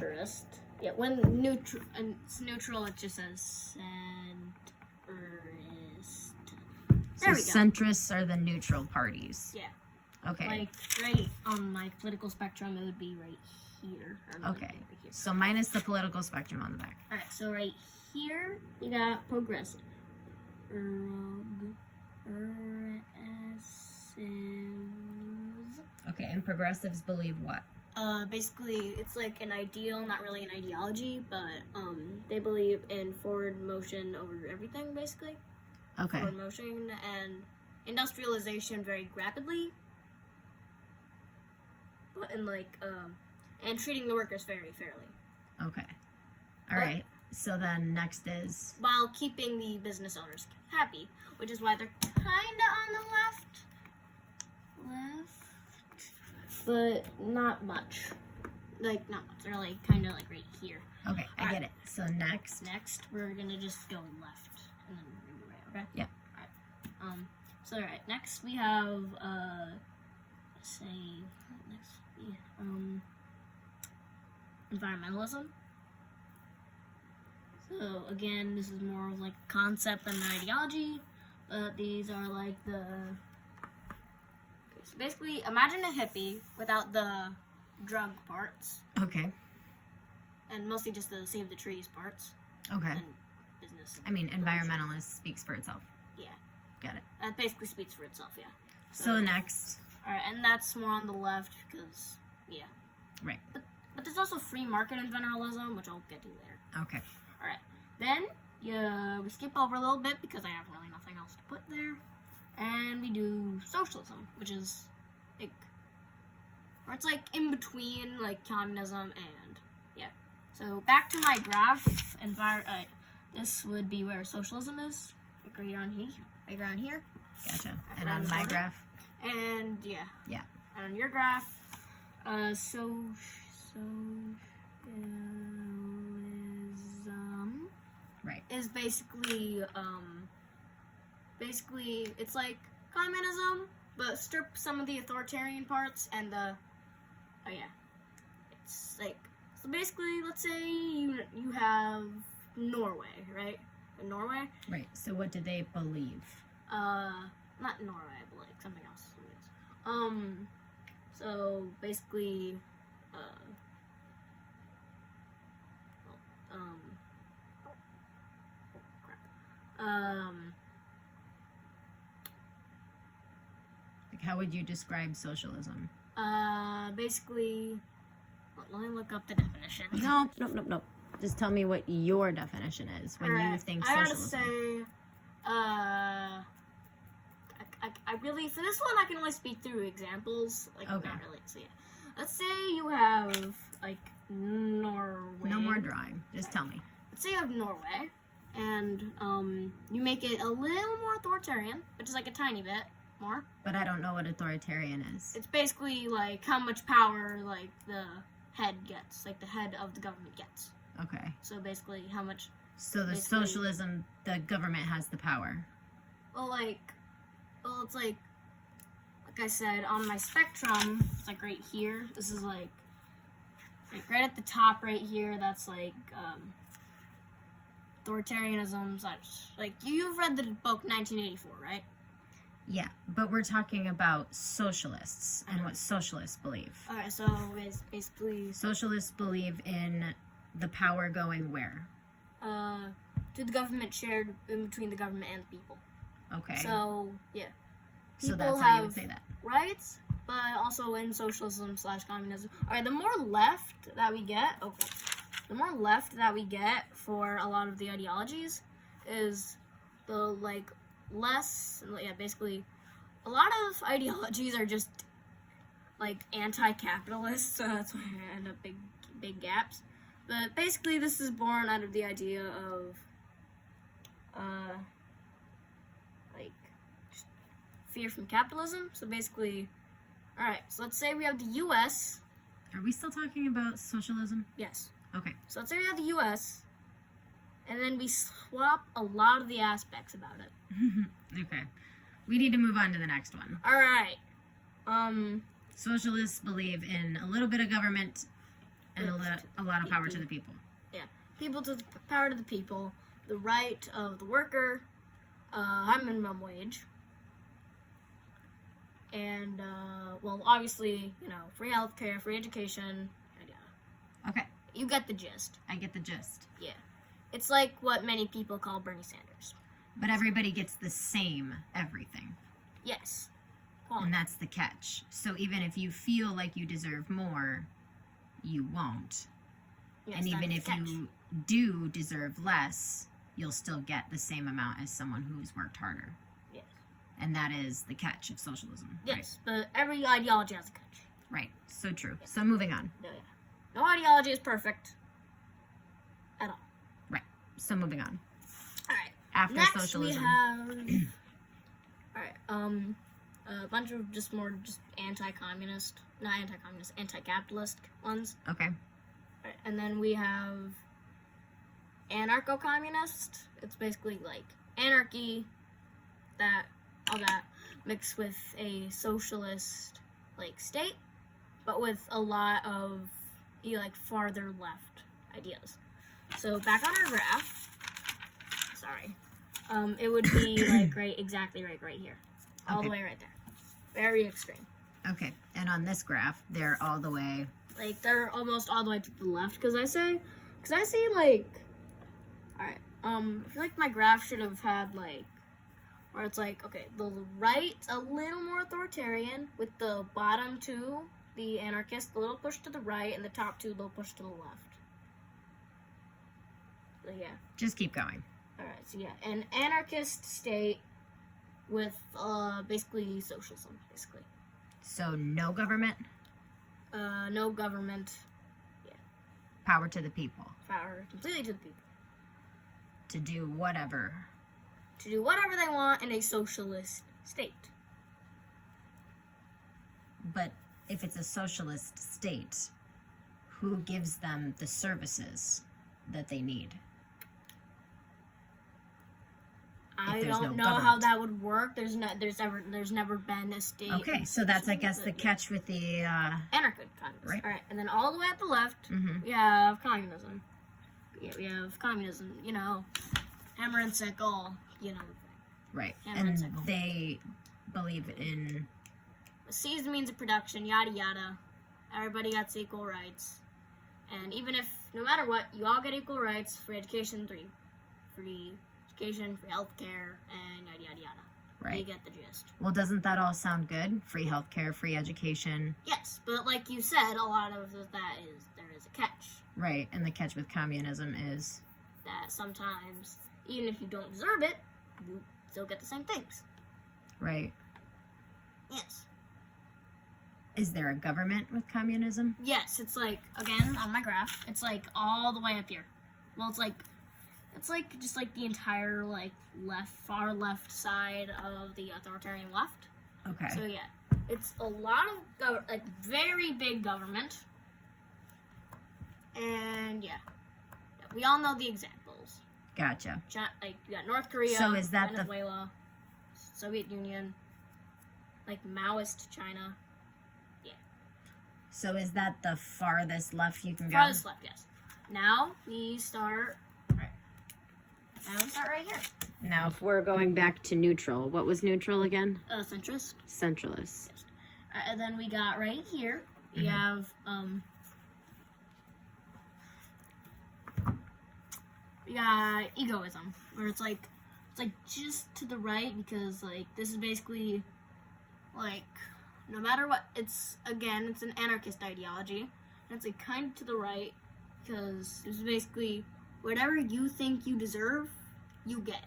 centrist. Yeah, when it's neutral, it just says centrist. There we go. Centrists are the neutral parties. Yeah. Okay. Like right on my political spectrum, it would be right here. Okay. Right here. So minus the political spectrum on the back. All right. So right here, you got progressive. Okay, and progressives believe what? Basically, it's like an ideal, not really an ideology, but they believe in forward motion over everything, basically. Okay. Forward motion and industrialization very rapidly, but and treating the workers very fairly. Okay. All right. So then next is while keeping the business owners happy, which is why they're kinda on the left, but not much. Like not much. They're like kinda like right here. Okay, I get it. So next, we're gonna just go left and then we're gonna go right. Okay. Yeah. All right. So all right. Next we have environmentalism. So again, this is more of like a concept than an ideology, but these are like so basically, imagine a hippie without the drug parts. Okay. And mostly just the save the trees parts. Okay. And business. I mean, environmentalist speaks for itself. Yeah. Got it. That basically speaks for itself, yeah. So next. Alright, and that's more on the left because, yeah. Right. But there's also free market environmentalism, which I'll get to later. Okay. Alright. Then, we skip over a little bit because I have really nothing else to put there. And we do socialism, which is, like, or it's like in between, like, communism and, yeah. So, back to my graph, this would be where socialism is, like right around here. Gotcha. And on my graph? And, yeah. Yeah. And on your graph, socialism, right, is basically, it's like communism, but strip some of the authoritarian parts and it's like, so basically, let's say you have Norway, right? Norway? Right, so what do they believe? Not Norway, but like something else. So basically, like how would you describe socialism? Basically, let me look up the definition. Nope. Just tell me what your definition is when you think socialism. I gotta say, I really, for this one, I can only speak through examples. Like, okay. Not really. So, yeah. Let's say you have, like, Norway. No more drawing. Just tell me. Let's say you have Norway, and, you make it a little more authoritarian, which is, like, a tiny bit more. But I don't know what authoritarian is. It's basically, like, how much power, like, the head gets, like, the head of the government gets. Okay. So, basically, how much... So, the socialism, the government has the power. Well, it's like I said, on my spectrum, it's like right here. This is like right at the top right here. That's like authoritarianism. Like you've read the book 1984, right? Yeah, but we're talking about socialists and what socialists believe. Alright, so it's basically socialists believe in the power going where? To the government, shared in between the government and the people. Okay. So, yeah. So that's how you would say that. Rights, but also in socialism/communism. Alright, the more left that we get, the more left that we get for a lot of the ideologies is the, like, less, yeah, basically, a lot of ideologies are just, like, anti-capitalist, so that's why I end up big gaps. But basically, this is born out of the idea of, like, fear from capitalism. So basically, alright, so let's say we have the U.S. Are we still talking about socialism? Yes. Okay. So let's say we have the U.S., and then we swap a lot of the aspects about it. Okay. We need to move on to the next one. Alright. Socialists believe in a little bit of government And a lot of power to the people. Power to the people, the right of the worker, high minimum wage, and obviously, free healthcare, free education. Okay. You get the gist. I get the gist. Yeah. It's like what many people call Bernie Sanders. But everybody gets the same everything. Yes. And that's the catch. So even if you feel like you deserve more, you won't. Yes, and even if catch. you do deserve less, you'll still get the same amount as someone who's worked harder. Yes. And that is the catch of socialism. Yes, but every ideology has a catch. Right. So true. Yes. So moving on. No ideology is perfect at all. Right. So moving on. All right. After Next socialism. we have a bunch of just anti-communist, not anti-communist, anti-capitalist ones. Okay. Right. And then we have anarcho-communist. It's basically like anarchy, all that mixed with a socialist state, but with a lot of farther left ideas. So back on our graph, it would be exactly right here. All the way right there. Very extreme. Okay. And on this graph, they're all the way... they're almost all the way to the left, because I see, alright, I feel like my graph should have had, where it's okay, the right's a little more authoritarian, with the bottom two, the anarchist, a little push to the right, and the top two, a little push to the left. So, yeah. Just keep going. Alright, so yeah, an anarchist state with, basically socialism, basically. So, no government? No government. Yeah. Power to the people. Power completely to the people. To do whatever. To do whatever they want in a socialist state. But if it's a socialist state, who gives them the services that they need? I don't know how that would work. There's never been a state. Okay, so that's I guess the catch with the anarcho-communism. Right. All right, and then all the way at the left, Mm-hmm. we have communism. Yeah, we have communism. Hammer and sickle. Right, Hammer and sickle. they believe in Seize the means of production, yada yada. Everybody gets equal rights, and even if no matter what, you all get equal rights. Free education, free education, free healthcare, and yada yada yada. Right. You get the gist. Well, doesn't that all sound good? Free healthcare, free education. Yes, but like you said, a lot of that there is a catch. Right, and the catch with communism is that sometimes, even if you don't deserve it, you still get the same things. Right. Yes. Is there a government with communism? Yes, it's again on my graph, it's all the way up here. Well, it's just the entire far left side of the authoritarian left. Okay. So yeah, it's a lot of very big government, and yeah, we all know the examples. Gotcha. You got North Korea, So is that Venezuela, Soviet Union, Maoist China. Yeah. So is that the farthest left you can go? Farthest left, yes. Now we start. Now we start right here. Now, if we're going back to neutral, what was neutral again? Centrist. Centralist. Yes. And then we got right here. We have we got egoism, where it's just to the right, because this is basically no matter what, it's an anarchist ideology, and it's kind of to the right, because it's basically whatever you think you deserve, you get.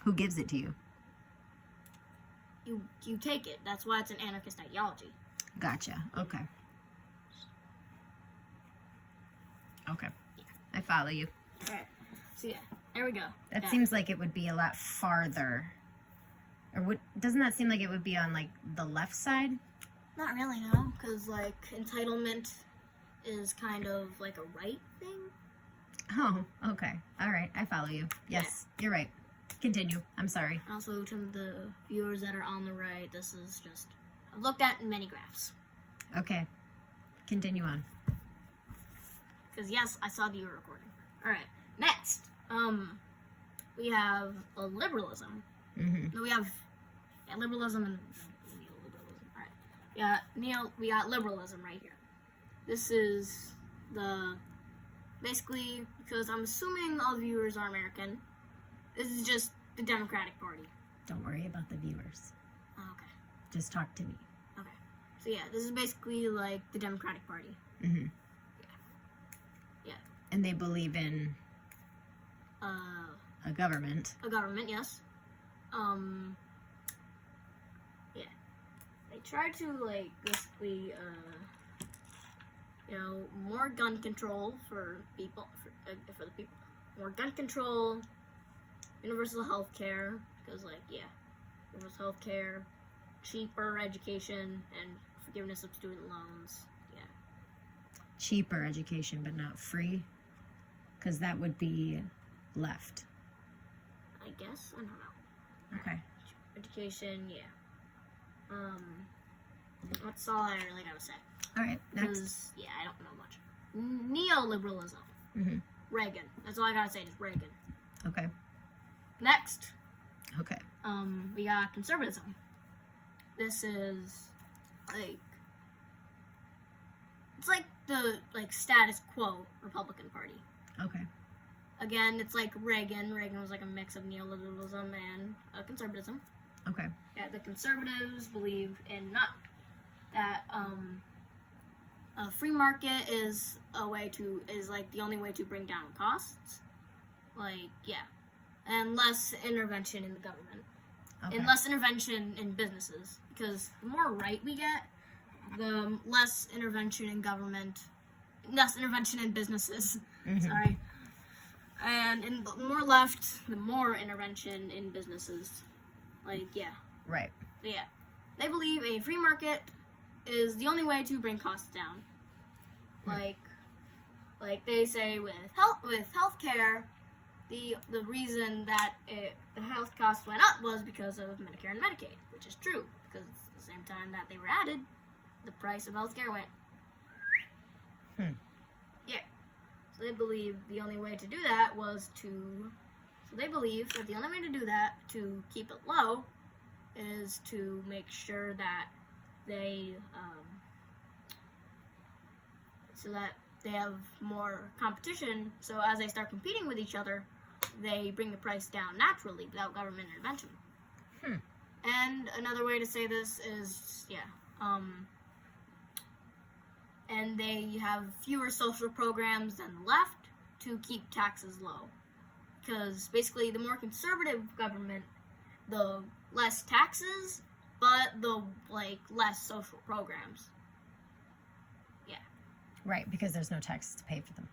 Who gives it to you? You take it. That's why it's an anarchist ideology. Gotcha. Okay. Okay. Yeah. I follow you. Alright. So yeah, there we go. That seems like it would be a lot farther. Or doesn't that seem like it would be on the left side? Not really, no, because entitlement is kind of a right thing. Oh, okay. All right. I follow you. Yes, You're right. Continue. I'm sorry. Also, to the viewers that are on the right, this is just I've looked at many graphs. Okay. Continue on. Because yes, I saw that you were recording. All right. Next, we have liberalism. Mm-hmm. We have liberalism and neoliberalism. All right. We got liberalism right here. This is basically, because I'm assuming all the viewers are American, this is just the Democratic Party. Don't worry about the viewers. Oh, okay. Just talk to me. Okay. So yeah, this is basically like the Democratic Party. Mm-hmm. Yeah. And they believe in a government. A government, yes. Yeah. They try to like basically more gun control for people, for the people. More gun control, universal health care, because, like, yeah, universal health care, cheaper education, and forgiveness of student loans, yeah. Cheaper education, but not free? Because that would be left. I guess? I don't know. Okay. Education, yeah. That's all I really gotta say. All right, next. Because, yeah, I don't know much. Neoliberalism. Mm-hmm. Reagan. That's all I gotta say, just Reagan. Okay. Next, Okay. we got conservatism. This is, like, it's like the, like, status quo Republican Party. Okay. Again, it's like Reagan. Reagan was like a mix of neoliberalism and conservatism. Okay. Yeah, the conservatives believe in that a free market is like the only way to bring down costs. Like, yeah. And less intervention in the government. Okay. And less intervention in businesses. Because the more right we get, the less intervention in government, less intervention in businesses. Mm-hmm. Sorry. And the more left, the more intervention in businesses. Like, yeah. Right. So, yeah. They believe a free market is the only way to bring costs down. Like they say with healthcare, the reason that the health costs went up was because of Medicare and Medicaid, which is true, because at the same time that they were added, the price of healthcare went. Yeah. So they believe the only way to do that was to. So they believe that the only way to do that, to keep it low, is to make sure that they have more competition. So as they start competing with each other, they bring the price down naturally without government intervention. And another way to say this is, and they have fewer social programs than the left to keep taxes low. Because basically, the more conservative government, the less taxes, but the less social programs. Yeah. Right, because there's no taxes to pay for them.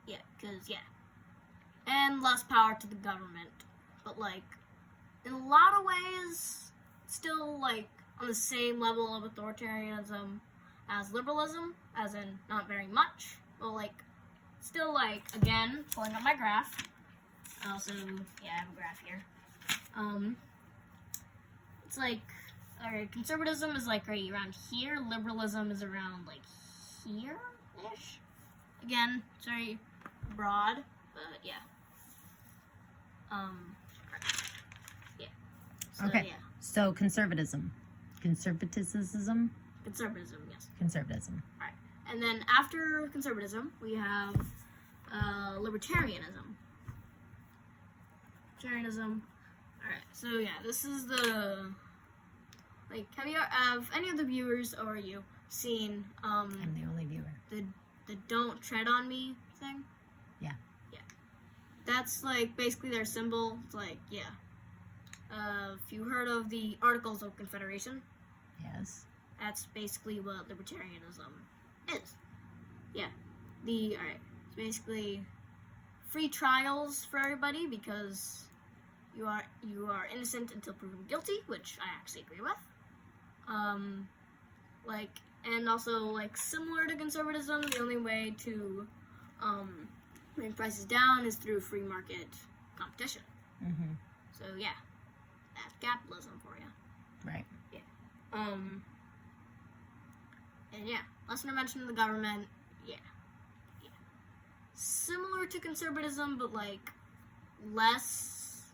Yeah, and less power to the government. But in a lot of ways, still on the same level of authoritarianism as liberalism, as in not very much, but still again, pulling up my graph. Also, I have a graph here. It's alright, conservatism is right around here, liberalism is around here-ish. Again, it's very broad, but yeah. So, okay. Yeah. So conservatism. Conservatism? Conservatism, yes. Conservatism. Alright. And then after conservatism, we have libertarianism. Libertarianism. Alright, so yeah, this is the have any of the viewers or you seen I'm the only viewer. the don't tread on me thing? Yeah. Yeah. That's basically their symbol. It's if you heard of the Articles of Confederation, Yes. that's basically what libertarianism is. Yeah. It's basically free trials for everybody because you are innocent until proven guilty, which I actually agree with. And also similar to conservatism, the only way to bring prices down is through free market competition. Mm-hmm. So yeah, that's capitalism for you. Right. Yeah. And yeah, less intervention in the government. Yeah. Similar to conservatism, but less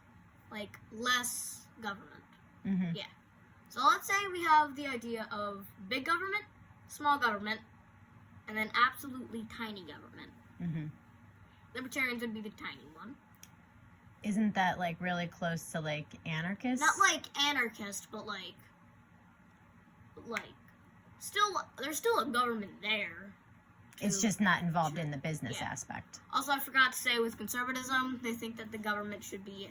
government. Mm-hmm. Yeah. So let's say we have the idea of big government, small government, and then absolutely tiny government. Mm-hmm. Libertarians would be the tiny one. Isn't that really close to anarchists? Not anarchist, but still, there's still a government there. It's just not involved in the business aspect. Also, I forgot to say, with conservatism, they think that the government should be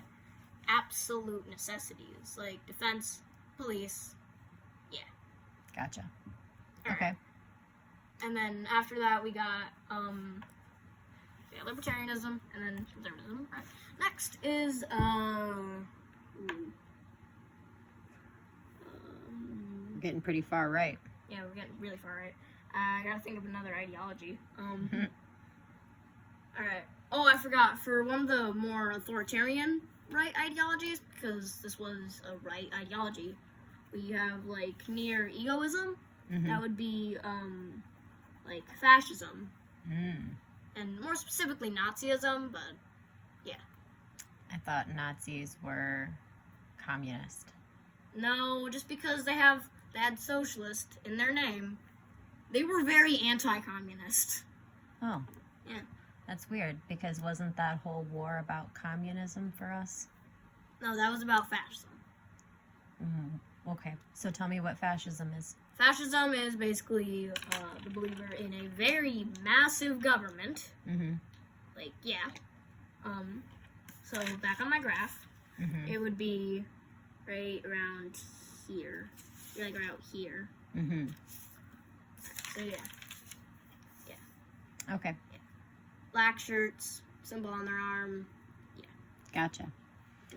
absolute necessities, like defense, police. Yeah. Gotcha. All Okay. Right. And then after that, we got libertarianism, and then conservatism. Right. Next is We're getting pretty far right. yeah, we're getting really far right. I gotta think of another ideology. Mhm. All right. Oh, I forgot. For one of the more authoritarian right ideologies, because this was a right ideology, we have near egoism. Mhm. That would be fascism, Mm. and more specifically Nazism. But I thought Nazis were communist. no, just because they had socialist in their name, they were very anti-communist. Oh. Yeah. That's weird, because wasn't that whole war about communism for us? No, that was about fascism. Okay, so tell me what fascism is. Fascism is basically the believer in a very massive government. Mm-hmm. So back on my graph, Mm-hmm. it would be right around here. Right out here. Mm-hmm. So yeah. Okay, Black shirts, symbol on their arm. gotcha.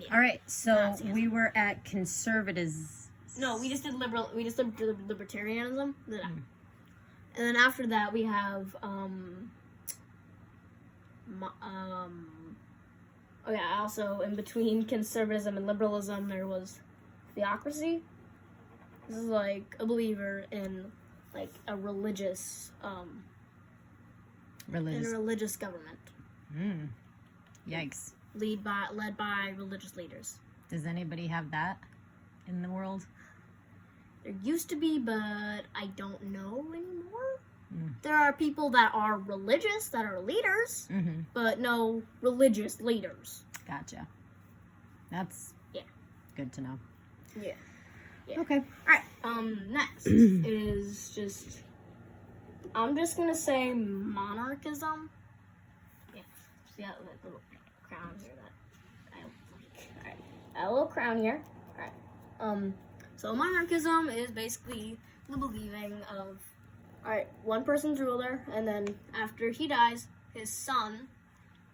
Yeah. All right, so Nazism. we were at conservatives. No, we just did libertarianism. Mm. And then after that we have also in between conservatism and liberalism there was theocracy. This is a believer in a religious Religious. government Yikes. led by religious leaders. Does anybody have that in the world? There used to be, but I don't know anymore. Mm. There are people that are religious that are leaders, Mm-hmm. but no religious leaders. Gotcha. That's good to know. Yeah. Okay. Alright, next is just, I'm just gonna say monarchism. Yeah, see that little crown here that I don't like. Alright, a little crown here. Alright, so monarchism is basically the believing of, one person's ruler, and then after he dies, his son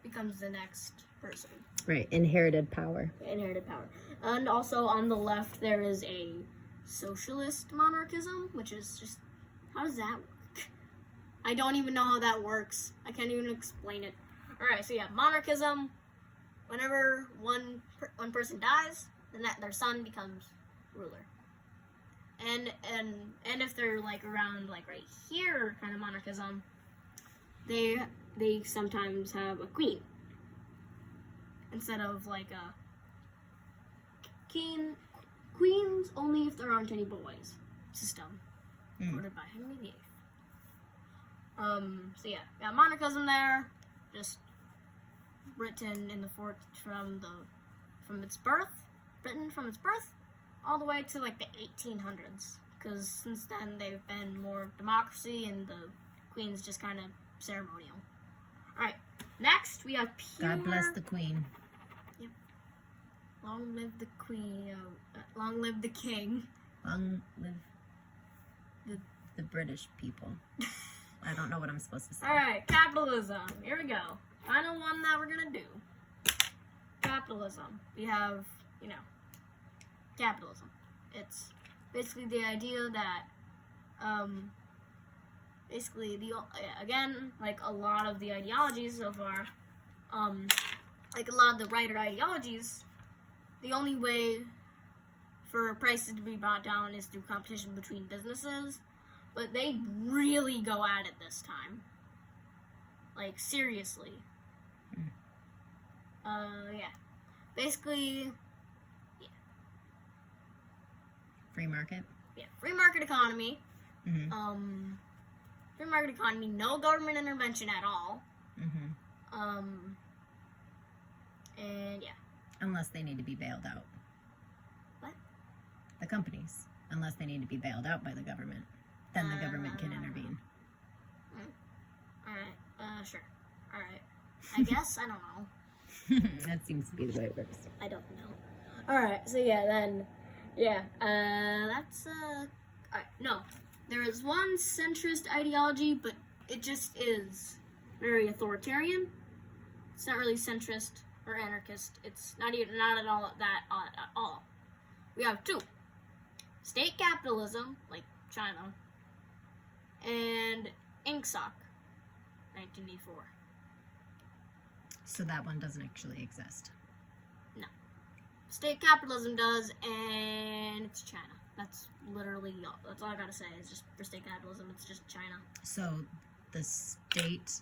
becomes the next person. Right, inherited power. Inherited power. And also on the left there is a socialist monarchism, which is just, how does that work? I don't even know how that works. I can't even explain it. Alright, so yeah, monarchism, whenever one person dies, then their son becomes ruler. And if they're around right here kind of monarchism, they sometimes have a queen. Instead of a queens only if there aren't any boys system, ordered by Henry VIII. So yeah, got monarchism there. Just Britain in the from its birth, all the way to the 1800s. Because since then they've been more democracy, and the queen's just kind of ceremonial. All right, next we have pure. God bless the queen. Long live the queen. Long live the king. Long live the British people. I don't know what I'm supposed to say. Alright, capitalism. Here we go. Final one that we're gonna do. Capitalism. We have, capitalism. It's basically the idea that, again, a lot of the ideologies so far, a lot of the writer ideologies, the only way for prices to be brought down is through competition between businesses. but they really go at it this time. Like, seriously. Yeah. Basically, Free market. yeah, free market economy. Mm-hmm. Free market economy, no government intervention at all. Mm-hmm. And yeah. Unless they need to be bailed out. What? The companies. Unless they need to be bailed out by the government. Then the government can intervene. Alright, sure. Alright. I guess, I don't know. That seems to be the way it works. I don't know. Alright, so yeah, then, yeah, that's, alright, no. There is one centrist ideology, but it just is very authoritarian. It's not really centrist or anarchist. It's not at all that at all. We have two. State capitalism, like China, and INCSOC, 1984. So that one doesn't actually exist. No. State capitalism does, and it's China. That's literally all. That's all I gotta say. Is just for state capitalism, it's just China. So the state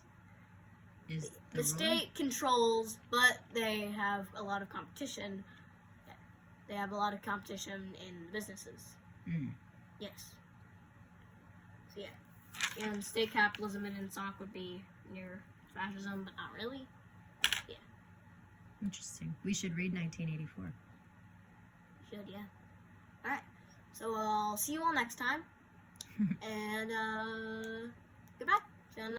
is the rule? State controls, but they have a lot of competition. They have a lot of competition in businesses. Mm. Yes. So yeah, and state capitalism and INSOC would be near fascism, but not really. Yeah. Interesting. We should read 1984. Should, yeah. All right. So I'll see you all next time, and goodbye.